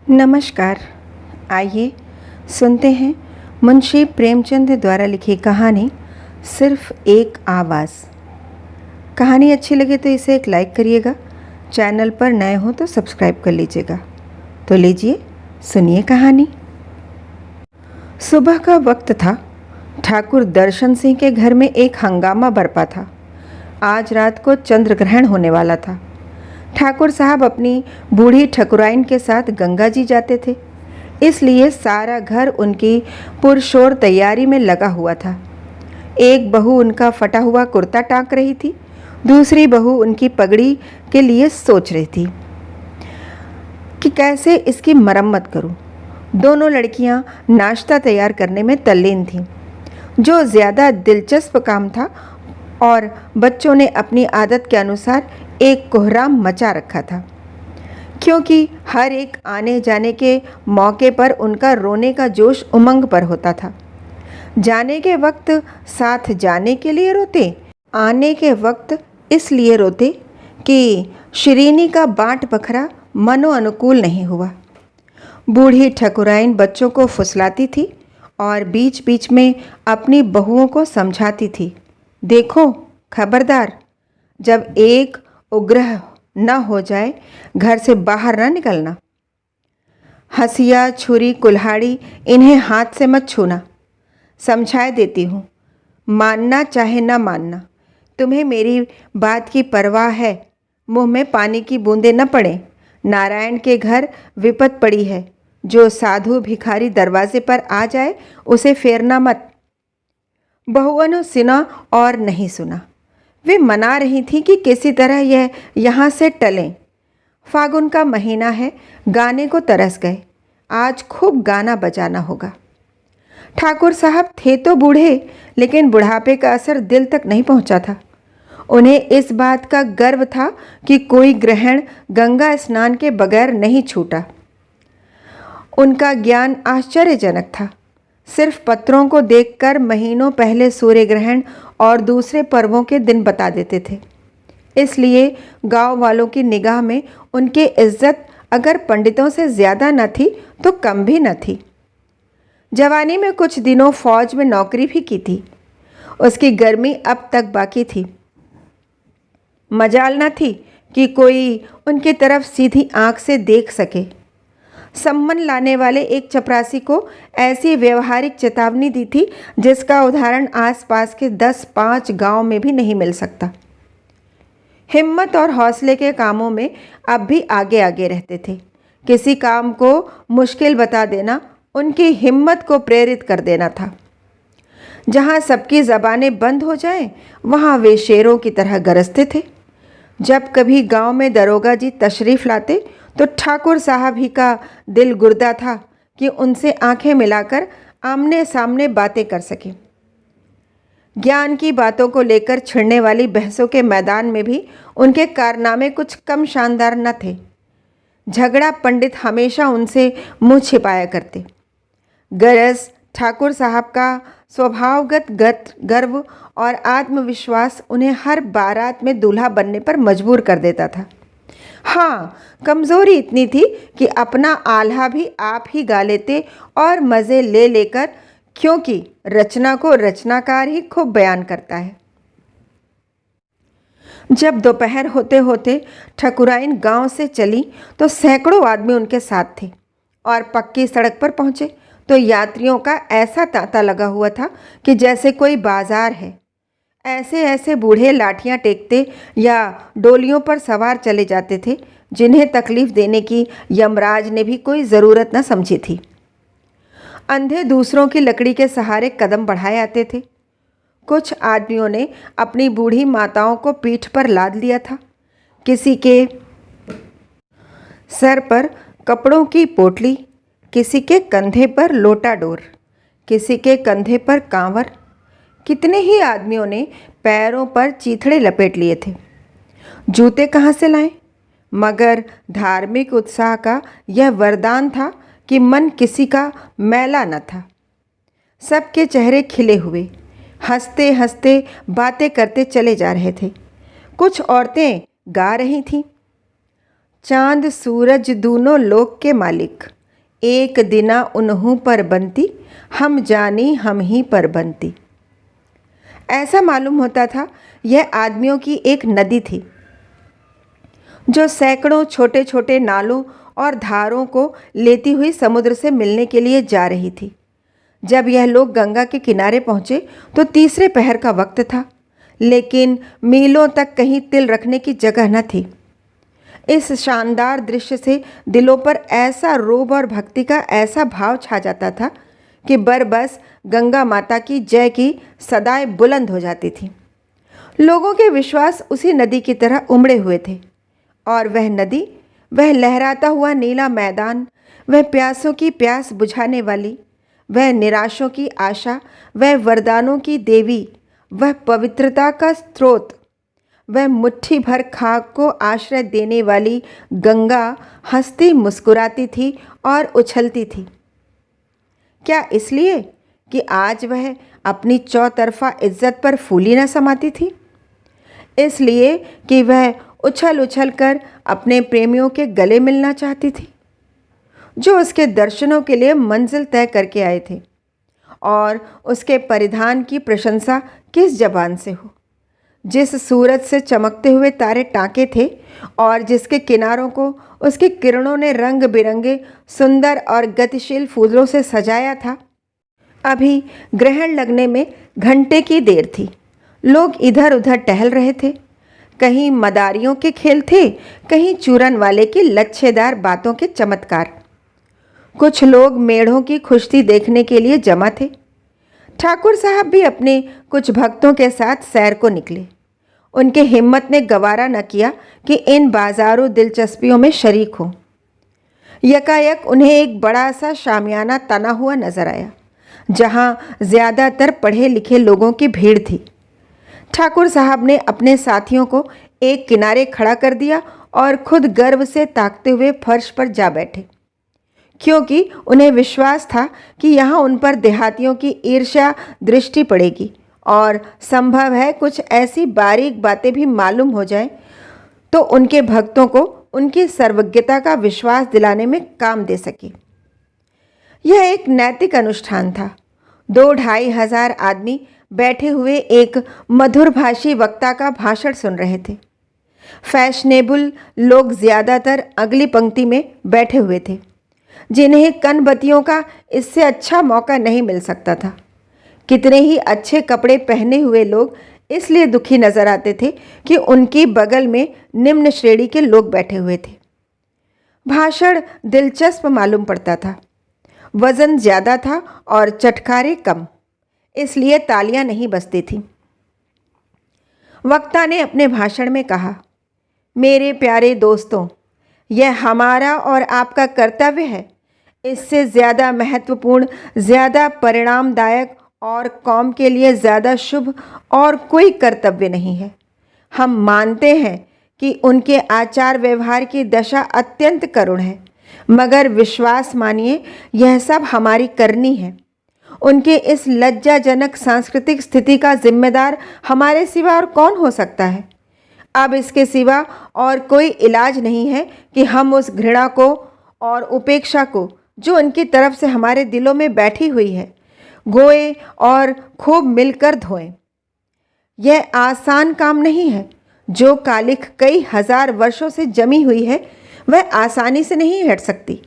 नमस्कार। आइए सुनते हैं मुंशी प्रेमचंद द्वारा लिखी कहानी सिर्फ एक आवाज़। कहानी अच्छी लगे तो इसे एक लाइक करिएगा। चैनल पर नए हो तो सब्सक्राइब कर लीजिएगा। तो लीजिए सुनिए कहानी। सुबह का वक्त था। ठाकुर दर्शन सिंह के घर में एक हंगामा बरपा था। आज रात को चंद्र ग्रहण होने वाला था। ठाकुर साहब अपनी बूढ़ी ठकुराइन के साथ गंगा जी जाते थे, इसलिए सारा घर उनकी पुरशोर तैयारी में लगा हुआ था। एक बहू उनका फटा हुआ कुर्ता टाँक रही थी, दूसरी बहू उनकी पगड़ी के लिए सोच रही थी कि कैसे इसकी मरम्मत करूं। दोनों लड़कियां नाश्ता तैयार करने में तल्लीन थीं, जो ज़्यादा दिलचस्प काम था, और बच्चों ने अपनी आदत के अनुसार एक कोहराम मचा रखा था, क्योंकि हर एक आने जाने के मौके पर उनका रोने का जोश उमंग पर होता था। जाने के वक्त साथ जाने के लिए रोते, आने के वक्त इसलिए रोते कि शिरीनी का बाट बखरा मनो अनुकूल नहीं हुआ। बूढ़ी ठकुराइन बच्चों को फुसलाती थी और बीच बीच में अपनी बहुओं को समझाती थी, देखो खबरदार, जब एक उग्रह न हो जाए घर से बाहर न निकलना। हंसिया छुरी कुल्हाड़ी इन्हें हाथ से मत छूना। समझाए देती हूँ, मानना चाहे न मानना, तुम्हें मेरी बात की परवाह है। मुंह में पानी की बूंदें न पड़े। नारायण के घर विपत पड़ी है, जो साधु भिखारी दरवाजे पर आ जाए उसे फेरना मत। बहुओं ने सुना और नहीं सुना। वे मना रही थी कि किसी तरह यह यहाँ से टलें। फागुन का महीना है, गाने को तरस गए। आज खूब गाना बजाना होगा। ठाकुर साहब थे तो बूढ़े, लेकिन बुढ़ापे का असर दिल तक नहीं पहुँचा था। उन्हें इस बात का गर्व था कि कोई ग्रहण गंगा स्नान के बगैर नहीं छूटा। उनका ज्ञान आश्चर्यजनक था। सिर्फ पत्रों को देखकर महीनों पहले सूर्य ग्रहण और दूसरे पर्वों के दिन बता देते थे। इसलिए गांव वालों की निगाह में उनकी इज्जत अगर पंडितों से ज़्यादा न थी तो कम भी न थी। जवानी में कुछ दिनों फौज में नौकरी भी की थी। उसकी गर्मी अब तक बाकी थी। मजाल न थी कि कोई उनकी तरफ सीधी आंख से देख सके। सम्मन लाने वाले एक चपरासी को ऐसी व्यवहारिक चेतावनी दी थी जिसका उदाहरण आसपास के 10-5 गांव में भी नहीं मिल सकता। हिम्मत और हौसले के कामों में अब भी आगे आगे रहते थे। किसी काम को मुश्किल बता देना उनकी हिम्मत को प्रेरित कर देना था। जहां सबकी ज़बानें बंद हो जाएं, वहां वे शेरों की तरह गरजते थे। जब कभी गांव में दरोगा जी तशरीफ़ लाते तो ठाकुर साहब ही का दिल गुर्दा था कि उनसे आंखें मिलाकर आमने सामने बातें कर सके। ज्ञान की बातों को लेकर छिड़ने वाली बहसों के मैदान में भी उनके कारनामे कुछ कम शानदार न थे। झगड़ा पंडित हमेशा उनसे मुंह छिपाया करते। गरज ठाकुर साहब का स्वभावगत गर्व और आत्मविश्वास उन्हें हर बारात में दूल्हा बनने पर मजबूर कर देता था। हाँ, कमज़ोरी इतनी थी कि अपना आल्हा भी आप ही गा लेते और मज़े ले लेकर, क्योंकि रचना को रचनाकार ही खूब बयान करता है। जब दोपहर होते होते ठकुराइन गांव से चली तो सैकड़ों आदमी उनके साथ थे, और पक्की सड़क पर पहुँचे तो यात्रियों का ऐसा तांता लगा हुआ था कि जैसे कोई बाजार है। ऐसे ऐसे बूढ़े लाठियां टेकते या डोलियों पर सवार चले जाते थे जिन्हें तकलीफ देने की यमराज ने भी कोई ज़रूरत न समझी थी। अंधे दूसरों की लकड़ी के सहारे कदम बढ़ाए आते थे। कुछ आदमियों ने अपनी बूढ़ी माताओं को पीठ पर लाद लिया था। किसी के सर पर कपड़ों की पोटली, किसी के कंधे पर लोटा डोर, किसी के कंधे पर कांवर। कितने ही आदमियों ने पैरों पर चीथड़े लपेट लिए थे। जूते कहाँ से लाएं? मगर धार्मिक उत्साह का यह वरदान था कि मन किसी का मैला न था। सबके चेहरे खिले हुए, हंसते हंसते बातें करते चले जा रहे थे। कुछ औरतें गा रही थीं। चांद सूरज दूनों लोक के मालिक, एक दिना उन्हों पर बनती, हम जानी हम ही पर बनती। ऐसा मालूम होता था यह आदमियों की एक नदी थी जो सैकड़ों छोटे छोटे नालों और धारों को लेती हुई समुद्र से मिलने के लिए जा रही थी। जब यह लोग गंगा के किनारे पहुँचे तो तीसरे पहर का वक्त था, लेकिन मीलों तक कहीं तिल रखने की जगह न थी। इस शानदार दृश्य से दिलों पर ऐसा रोब और भक्ति का ऐसा भाव छा जाता था कि बस गंगा माता की जय की सदाएं बुलंद हो जाती थी। लोगों के विश्वास उसी नदी की तरह उमड़े हुए थे, और वह नदी, वह लहराता हुआ नीला मैदान, वह प्यासों की प्यास बुझाने वाली, वह निराशों की आशा, वह वरदानों की देवी, वह पवित्रता का स्रोत, वह मुट्ठी भर खाक को आश्रय देने वाली गंगा हंसती मुस्कुराती थी और उछलती थी। क्या इसलिए कि आज वह अपनी चौतरफा इज्जत पर फूली न समाती थी? इसलिए कि वह उछल उछल कर अपने प्रेमियों के गले मिलना चाहती थी, जो उसके दर्शनों के लिए मंजिल तय करके आए थे। और उसके परिधान की प्रशंसा किस जबान से हो, जिस सूरज से चमकते हुए तारे टाँके थे और जिसके किनारों को उसकी किरणों ने रंग बिरंगे सुंदर और गतिशील फूलों से सजाया था। अभी ग्रहण लगने में घंटे की देर थी। लोग इधर उधर टहल रहे थे। कहीं मदारियों के खेल थे, कहीं चूरन वाले की लच्छेदार बातों के चमत्कार। कुछ लोग मेढ़ों की खुश्ती देखने के लिए जमा थे। ठाकुर साहब भी अपने कुछ भक्तों के साथ सैर को निकले। उनके हिम्मत ने गवारा न किया कि इन बाजारू दिलचस्पियों में शरीक हों। यकायक उन्हें एक बड़ा सा शामियाना तना हुआ नजर आया, जहां ज़्यादातर पढ़े लिखे लोगों की भीड़ थी। ठाकुर साहब ने अपने साथियों को एक किनारे खड़ा कर दिया और खुद गर्व से ताकते हुए फर्श पर जा बैठे, क्योंकि उन्हें विश्वास था कि यहाँ उन पर देहातियों की ईर्ष्या दृष्टि पड़ेगी और संभव है कुछ ऐसी बारीक बातें भी मालूम हो जाएं तो उनके भक्तों को उनकी सर्वज्ञता का विश्वास दिलाने में काम दे सके। यह एक नैतिक अनुष्ठान था। 2-2.5 हजार आदमी बैठे हुए एक मधुरभाषी वक्ता का भाषण सुन रहे थे। फैशनेबल लोग ज़्यादातर अगली पंक्ति में बैठे हुए थे, जिन्हें कनबत्तियों का इससे अच्छा मौका नहीं मिल सकता था। कितने ही अच्छे कपड़े पहने हुए लोग इसलिए दुखी नजर आते थे कि उनकी बगल में निम्न श्रेणी के लोग बैठे हुए थे। भाषण दिलचस्प मालूम पड़ता था। वजन ज़्यादा था और चटखारे कम, इसलिए तालियां नहीं बजती थीं। वक्ता ने अपने भाषण में कहा, मेरे प्यारे दोस्तों, यह हमारा और आपका कर्तव्य है। इससे ज़्यादा महत्वपूर्ण, ज़्यादा परिणामदायक और कौम के लिए ज़्यादा शुभ और कोई कर्तव्य नहीं है। हम मानते हैं कि उनके आचार व्यवहार की दशा अत्यंत करुण है, मगर विश्वास मानिए यह सब हमारी करनी है। उनके इस लज्जाजनक सांस्कृतिक स्थिति का जिम्मेदार हमारे सिवा और कौन हो सकता है? अब इसके सिवा और कोई इलाज नहीं है कि हम उस घृणा को और उपेक्षा को जो उनकी तरफ से हमारे दिलों में बैठी हुई है, गोए और खूब मिलकर धोएं। यह आसान काम नहीं है। जो कालिख कई हजार वर्षों से जमी हुई है, वह आसानी से नहीं हट सकती।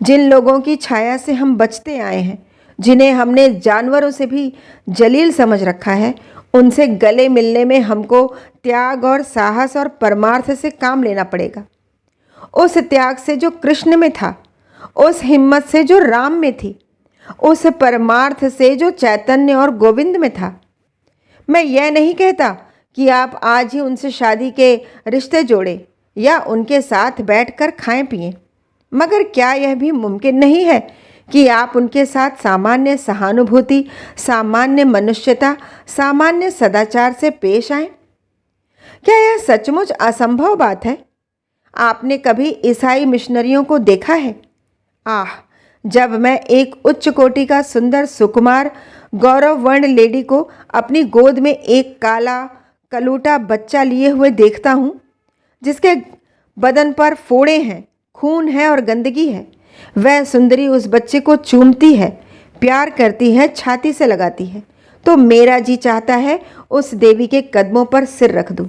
जिन लोगों की छाया से हम बचते आए हैं, जिन्हें हमने जानवरों से भी जलील समझ रखा है, उनसे गले मिलने में हमको त्याग और साहस और परमार्थ से काम लेना पड़ेगा। उस त्याग से जो कृष्ण में था, उस हिम्मत से जो राम में थी, उस परमार्थ से जो चैतन्य और गोविंद में था। मैं यह नहीं कहता कि आप आज ही उनसे शादी के रिश्ते जोड़ें या उनके साथ बैठकर खाएं पिएं, मगर क्या यह भी मुमकिन नहीं है कि आप उनके साथ सामान्य सहानुभूति, सामान्य मनुष्यता, सामान्य सदाचार से पेश आएं? क्या यह सचमुच असंभव बात है? आपने कभी ईसाई मिशनरियों को देखा है? आह, जब मैं एक उच्च कोटि का सुंदर सुकुमार गौरववर्ण लेडी को अपनी गोद में एक काला कलूटा बच्चा लिए हुए देखता हूँ, जिसके बदन पर फोड़े हैं, खून है और गंदगी है। वह सुंदरी उस बच्चे को चूमती है, प्यार करती है, छाती से लगाती है, तो मेरा जी चाहता है उस देवी के कदमों पर सिर रख दूं।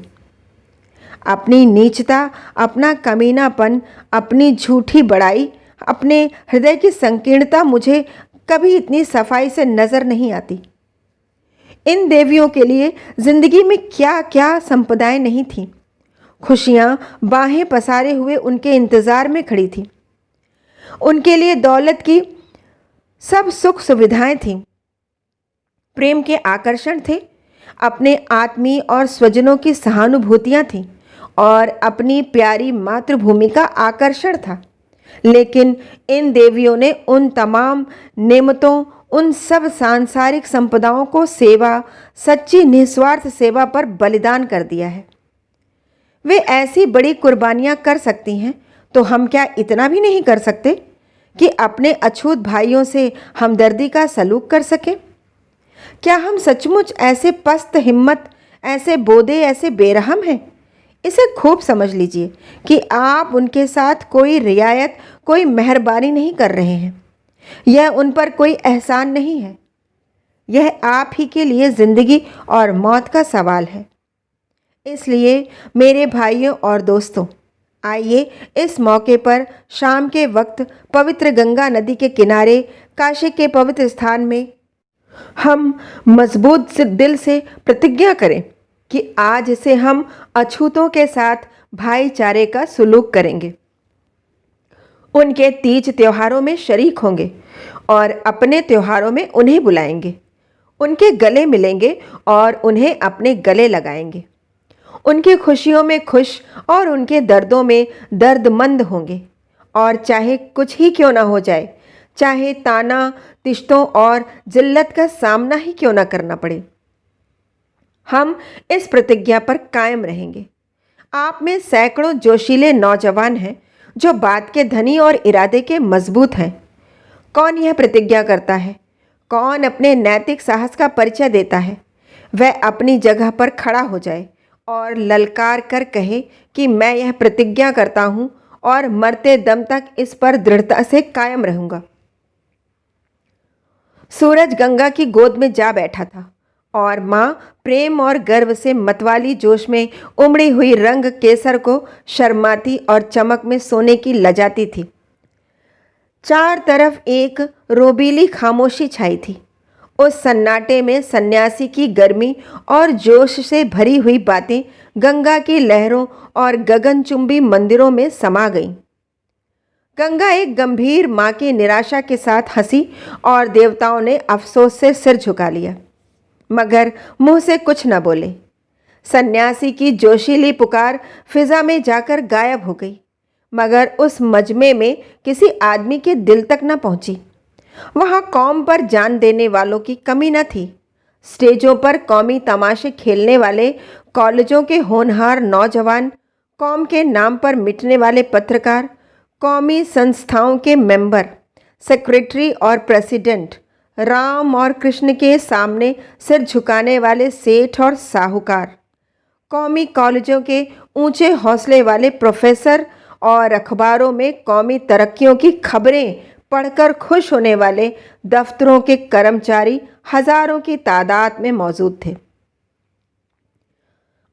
अपनी नीचता, अपना कमीनापन, अपनी झूठी बड़ाई, अपने हृदय की संकीर्णता मुझे कभी इतनी सफाई से नजर नहीं आती। इन देवियों के लिए जिंदगी में क्या क्या संपदाएं नहीं थीं। खुशियां बाहें पसारे हुए उनके इंतजार में खड़ी थीं। उनके लिए दौलत की सब सुख सुविधाएं थीं, प्रेम के आकर्षण थे, अपने आत्मीय और स्वजनों की सहानुभूतियां थीं और अपनी प्यारी मातृभूमि का आकर्षण था। लेकिन इन देवियों ने उन तमाम नेमतों, उन सब सांसारिक संपदाओं को सेवा, सच्ची निस्वार्थ सेवा पर बलिदान कर दिया है। वे ऐसी बड़ी कुर्बानियां कर सकती हैं, तो हम क्या इतना भी नहीं कर सकते कि अपने अछूत भाइयों से हमदर्दी का सलूक कर सकें? क्या हम सचमुच ऐसे पस्त हिम्मत, ऐसे बोधे, ऐसे बेरहम हैं? इसे खूब समझ लीजिए कि आप उनके साथ कोई रियायत, कोई मेहरबानी नहीं कर रहे हैं। यह उन पर कोई एहसान नहीं है। यह आप ही के लिए जिंदगी और मौत का सवाल है। इसलिए मेरे भाइयों और दोस्तों, आइए इस मौके पर शाम के वक्त पवित्र गंगा नदी के किनारे, काशी के पवित्र स्थान में हम मजबूत से दिल से प्रतिज्ञा करें कि आज से हम अछूतों के साथ भाईचारे का सुलूक करेंगे, उनके तीज त्योहारों में शरीक होंगे और अपने त्योहारों में उन्हें बुलाएंगे, उनके गले मिलेंगे और उन्हें अपने गले लगाएंगे, उनकी खुशियों में खुश और उनके दर्दों में दर्दमंद होंगे। और चाहे कुछ ही क्यों ना हो जाए, चाहे ताना, तिश्तों और जिल्लत का सामना ही क्यों ना करना पड़े, हम इस प्रतिज्ञा पर कायम रहेंगे। आप में सैकड़ों जोशीले नौजवान हैं जो बात के धनी और इरादे के मजबूत हैं। कौन यह प्रतिज्ञा करता है? कौन अपने नैतिक साहस का परिचय देता है? वह अपनी जगह पर खड़ा हो जाए और ललकार कर कहे कि मैं यह प्रतिज्ञा करता हूं और मरते दम तक इस पर दृढ़ता से कायम रहूंगा। सूरज गंगा की गोद में जा बैठा था और माँ प्रेम और गर्व से मतवाली जोश में उमड़ी हुई रंग केसर को शर्माती और चमक में सोने की लजाती थी। चार तरफ एक रोबीली खामोशी छाई थी। उस सन्नाटे में सन्यासी की गर्मी और जोश से भरी हुई बातें गंगा की लहरों और गगनचुंबी मंदिरों में समा गईं। गंगा एक गंभीर माँ की निराशा के साथ हंसी और देवताओं ने अफसोस से सिर झुका लिया, मगर मुंह से कुछ न बोले। सन्यासी की जोशीली पुकार फिजा में जाकर गायब हो गई, मगर उस मजमे में किसी आदमी के दिल तक न पहुंची। वहां कौम पर जान देने वालों की कमी न थी। स्टेजों पर कौमी तमाशे खेलने वाले कॉलेजों के होनहार नौजवान, कौम के नाम पर मिटने वाले पत्रकार, कौमी संस्थाओं के मेंबर, सेक्रेटरी और प्रेसिडेंट, राम और कृष्ण के सामने सिर झुकाने वाले सेठ और साहूकार, कौमी कॉलेजों के ऊंचे हौसले वाले प्रोफेसर और अखबारों में कौमी तरक्कियों की खबरें पढ़कर खुश होने वाले दफ्तरों के कर्मचारी हजारों की तादाद में मौजूद थे।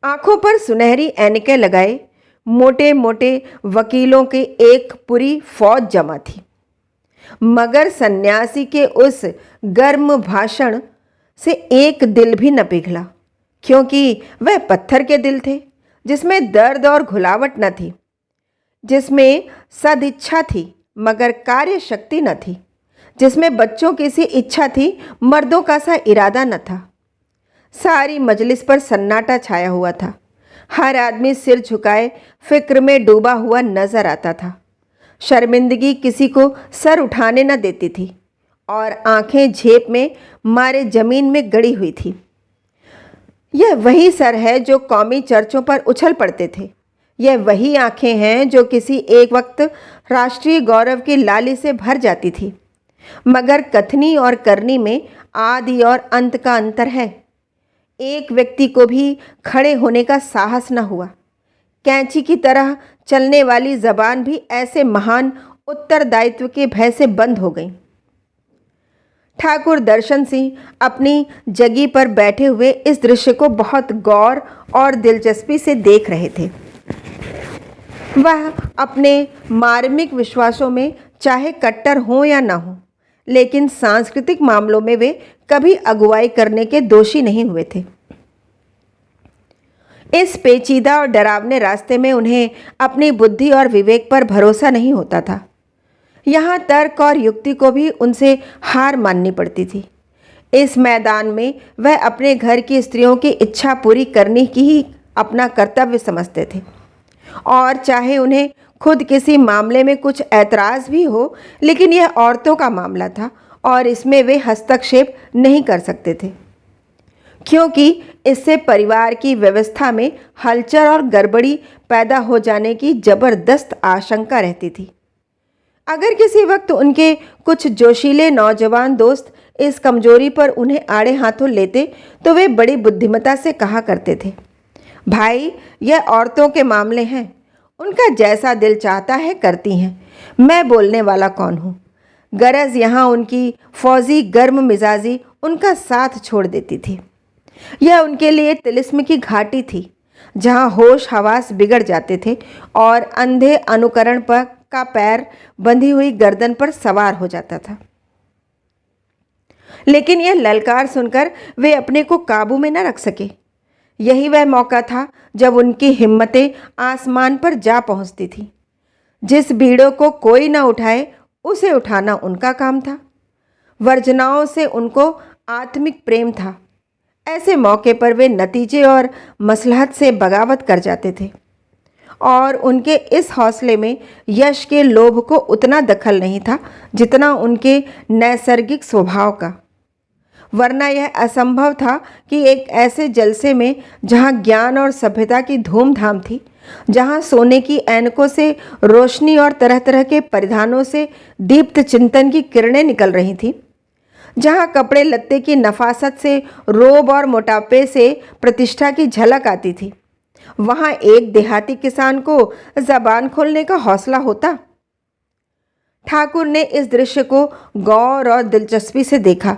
आंखों पर सुनहरी ऐनकें लगाए मोटे मोटे वकीलों की एक पूरी फौज जमा थी, मगर सन्यासी के उस गर्म भाषण से एक दिल भी न पिघला, क्योंकि वह पत्थर के दिल थे जिसमें दर्द और घुलावट न थी, जिसमें सदिच्छा थी मगर कार्य शक्ति न थी, जिसमें बच्चों की सी इच्छा थी मर्दों का सा इरादा न था। सारी मजलिस पर सन्नाटा छाया हुआ था। हर आदमी सिर झुकाए फिक्र में डूबा हुआ नजर आता था। शर्मिंदगी किसी को सर उठाने न देती थी और आंखें झेप में मारे जमीन में गड़ी हुई थी। यह वही सर है जो कौमी चर्चों पर उछल पड़ते थे। यह वही आंखें हैं जो किसी एक वक्त राष्ट्रीय गौरव की लाली से भर जाती थी, मगर कथनी और करनी में आदि और अंत का अंतर है। एक व्यक्ति को भी खड़े होने का साहस न हुआ। कैंची की तरह चलने वाली जबान भी ऐसे महान उत्तरदायित्व के भय से बंद हो गई। ठाकुर दर्शन सिंह अपनी जगह पर बैठे हुए इस दृश्य को बहुत गौर और दिलचस्पी से देख रहे थे। वह अपने मार्मिक विश्वासों में चाहे कट्टर हों या ना हों, लेकिन सांस्कृतिक मामलों में वे कभी अगुवाई करने के दोषी नहीं हुए थे। इस पेचीदा और डरावने रास्ते में उन्हें अपनी बुद्धि और विवेक पर भरोसा नहीं होता था। यहाँ तर्क और युक्ति को भी उनसे हार माननी पड़ती थी। इस मैदान में वह अपने घर की स्त्रियों की इच्छा पूरी करने की ही अपना कर्तव्य समझते थे, और चाहे उन्हें खुद किसी मामले में कुछ ऐतराज़ भी हो, लेकिन यह औरतों का मामला था और इसमें वे हस्तक्षेप नहीं कर सकते थे, क्योंकि इससे परिवार की व्यवस्था में हलचल और गड़बड़ी पैदा हो जाने की ज़बरदस्त आशंका रहती थी। अगर किसी वक्त उनके कुछ जोशीले नौजवान दोस्त इस कमजोरी पर उन्हें आड़े हाथों लेते तो वे बड़ी बुद्धिमता से कहा करते थे, भाई यह औरतों के मामले हैं, उनका जैसा दिल चाहता है करती हैं, मैं बोलने वाला कौन हूँ। गरज यहाँ उनकी फौजी गर्म मिजाजी उनका साथ छोड़ देती थी। यह उनके लिए तिलिस्म की घाटी थी, जहाँ होश हवास बिगड़ जाते थे और अंधे अनुकरण पर का पैर बंधी हुई गर्दन पर सवार हो जाता था। लेकिन यह ललकार सुनकर वे अपने को काबू में न रख सके। यही वह मौका था जब उनकी हिम्मतें आसमान पर जा पहुंचती थी। जिस बीड़ों को कोई न उठाए उसे उठाना उनका काम था। वर्जनाओं से उनको आत्मिक प्रेम था। ऐसे मौके पर वे नतीजे और मसलहत से बगावत कर जाते थे, और उनके इस हौसले में यश के लोभ को उतना दखल नहीं था जितना उनके नैसर्गिक स्वभाव का। वरना यह असंभव था कि एक ऐसे जलसे में जहाँ ज्ञान और सभ्यता की धूमधाम थी, जहाँ सोने की ऐनकों से रोशनी और तरह तरह के परिधानों से दीप्त चिंतन की किरणें निकल रही थीं, जहाँ कपड़े लत्ते की नफासत से रोब और मोटापे से प्रतिष्ठा की झलक आती थी, वहाँ एक देहाती किसान को जबान खोलने का हौसला होता। ठाकुर ने इस दृश्य को गौर और दिलचस्पी से देखा।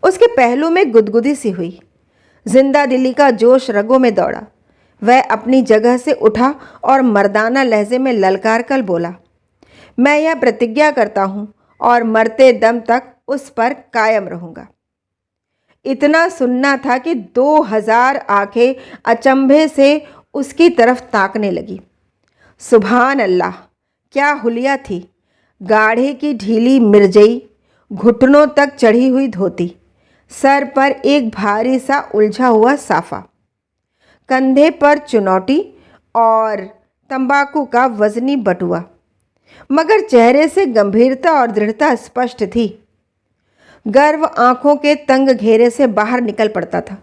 उसके पहलू में गुदगुदी सी हुई, जिंदा दिली का जोश रगों में दौड़ा। वह अपनी जगह से उठा और मर्दाना लहजे में ललकार कर बोला, मैं यह प्रतिज्ञा करता हूँ और मरते दम तक उस पर कायम रहूँगा। इतना सुनना था कि 2000 आंखें अचंभे से उसकी तरफ ताकने लगी। सुभान अल्लाह, क्या हुलिया थी! गाढ़े की ढीली मिर्जई, घुटनों तक चढ़ी हुई धोती, सर पर एक भारी सा उलझा हुआ साफा, कंधे पर चुनौती और तंबाकू का वजनी बटुआ, मगर चेहरे से गंभीरता और दृढ़ता स्पष्ट थी। गर्व आंखों के तंग घेरे से बाहर निकल पड़ता था।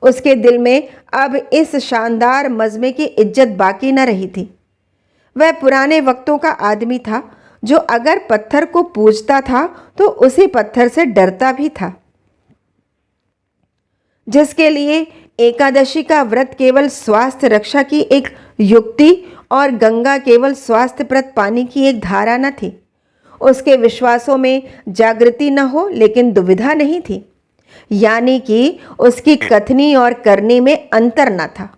उसके दिल में अब इस शानदार मजमे की इज्जत बाकी न रही थी। वह पुराने वक्तों का आदमी था जो अगर पत्थर को पूजता था तो उसी पत्थर से डरता भी था, जिसके लिए एकादशी का व्रत केवल स्वास्थ्य रक्षा की एक युक्ति और गंगा केवल स्वास्थ्यप्रद पानी की एक धारा न थी। उसके विश्वासों में जागृति न हो लेकिन दुविधा नहीं थी, यानी कि उसकी कथनी और करनी में अंतर न था,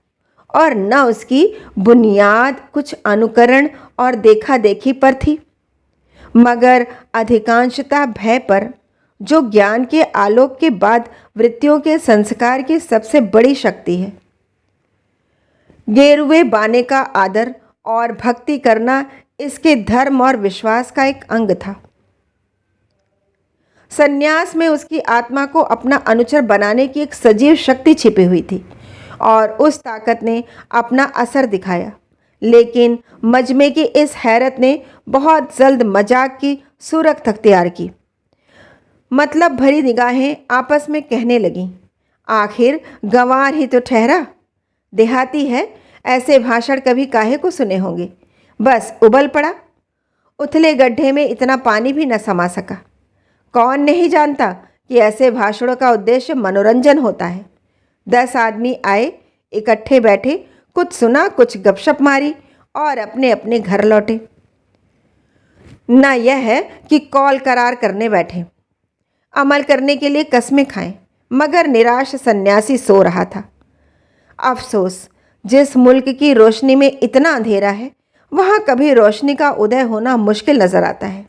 और न उसकी बुनियाद कुछ अनुकरण और देखा देखी पर थी, मगर अधिकांशता भय पर, जो ज्ञान के आलोक के बाद वृत्तियों के संस्कार की सबसे बड़ी शक्ति है। गेरुए बाने का आदर और भक्ति करना इसके धर्म और विश्वास का एक अंग था। सन्यास में उसकी आत्मा को अपना अनुचर बनाने की एक सजीव शक्ति छिपी हुई थी, और उस ताकत ने अपना असर दिखाया। लेकिन मजमे की इस हैरत ने बहुत जल्द मजाक की सूरत अख्तियार की। मतलब भरी निगाहें आपस में कहने लगीं, आखिर गंवार ही तो ठहरा, देहाती है, ऐसे भाषण कभी काहे को सुने होंगे। बस उबल पड़ा, उथले गड्ढे में इतना पानी भी न समा सका। कौन नहीं जानता कि ऐसे भाषणों का उद्देश्य मनोरंजन होता है। 10 आदमी आए, इकट्ठे बैठे, कुछ सुना, कुछ गपशप मारी और अपने अपने घर लौटे। न यह है कि कौल करार करने बैठे, अमल करने के लिए कस्में खाएं, मगर निराश सन्यासी सो रहा था। अफसोस, जिस मुल्क की रोशनी में इतना अंधेरा है, वहाँ कभी रोशनी का उदय होना मुश्किल नज़र आता है।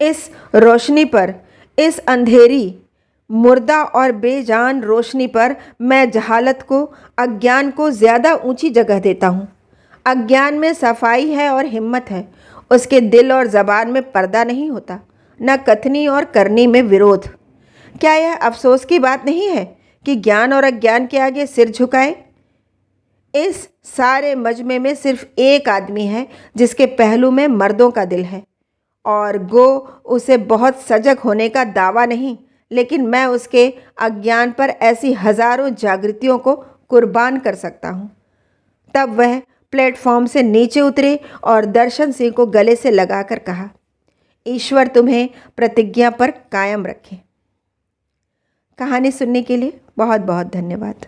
इस रोशनी पर, इस अंधेरी, मुर्दा और बेजान रोशनी पर मैं जहालत को, अज्ञान को ज़्यादा ऊंची जगह देता हूँ। अज्ञान में सफाई है और हिम्मत है, उसके दिल और ज़बान में पर्दा नहीं होता, न कथनी और करनी में विरोध। क्या यह अफसोस की बात नहीं है कि ज्ञान और अज्ञान के आगे सिर झुकाए? इस सारे मजमे में सिर्फ एक आदमी है जिसके पहलू में मर्दों का दिल है, और गो उसे बहुत सजग होने का दावा नहीं, लेकिन मैं उसके अज्ञान पर ऐसी हजारों जागृतियों को कुर्बान कर सकता हूँ। तब वह प्लेटफॉर्म से नीचे उतरे और दर्शन सिंह को गले से लगाकर कहा, ईश्वर तुम्हें प्रतिज्ञा पर कायम रखे। कहानी सुनने के लिए बहुत बहुत धन्यवाद।